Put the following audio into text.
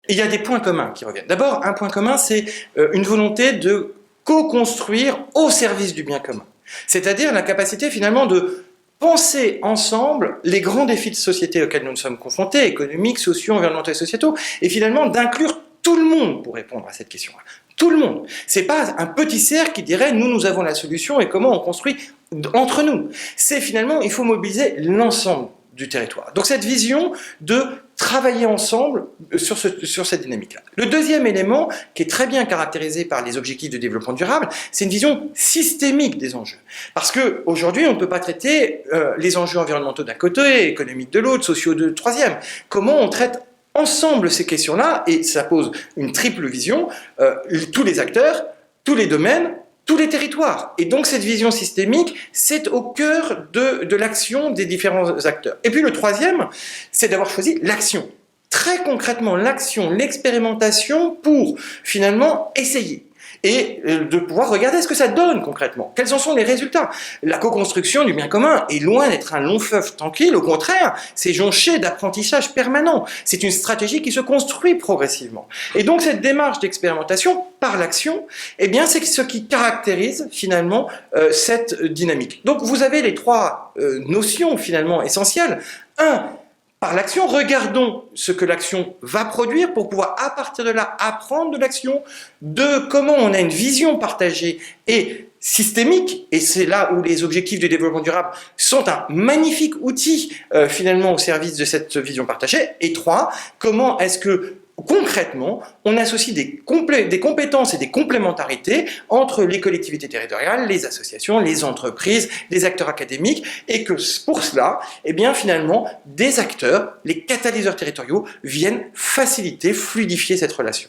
Et il y a des points communs qui reviennent. D'abord, un point commun, c'est une volonté de co-construire au service du bien commun. C'est-à-dire la capacité finalement de penser ensemble les grands défis de société auxquels nous sommes confrontés, économiques, sociaux, environnementaux et sociétaux, et finalement d'inclure tout le monde pour répondre à cette question-là. Tout le monde. C'est pas un petit cercle qui dirait nous avons la solution et comment on construit entre nous. C'est finalement, il faut mobiliser l'ensemble du territoire. Donc cette vision de travailler ensemble sur cette dynamique-là. Le deuxième élément, qui est très bien caractérisé par les objectifs de développement durable, c'est une vision systémique des enjeux. Parce qu'aujourd'hui, on ne peut pas traiter les enjeux environnementaux d'un côté, économiques de l'autre, sociaux de troisième. Comment on traite ensemble ces questions-là, et ça pose une triple vision, tous les acteurs, tous les domaines, tous les territoires. Et donc cette vision systémique, c'est au cœur de l'action des différents acteurs. Et puis le troisième, c'est d'avoir choisi l'action. Très concrètement, l'action, l'expérimentation pour finalement essayer. Et de pouvoir regarder ce que ça donne concrètement. Quels en sont les résultats? La co-construction du bien commun est loin d'être un long fleuve tranquille, au contraire, c'est jonché d'apprentissage permanent. C'est une stratégie qui se construit progressivement. Et donc cette démarche d'expérimentation par l'action, eh bien c'est ce qui caractérise finalement cette dynamique. Donc vous avez les trois notions finalement essentielles. Un, par l'action, regardons ce que l'action va produire pour pouvoir, à partir de là, apprendre de l'action. Deux, comment on a une vision partagée et systémique, et c'est là où les objectifs de développement durable sont un magnifique outil, finalement, au service de cette vision partagée. Et trois, comment est-ce que concrètement, on associe des compétences et des complémentarités entre les collectivités territoriales, les associations, les entreprises, les acteurs académiques, et que pour cela, eh bien, finalement, des acteurs, les catalyseurs territoriaux, viennent faciliter, fluidifier cette relation.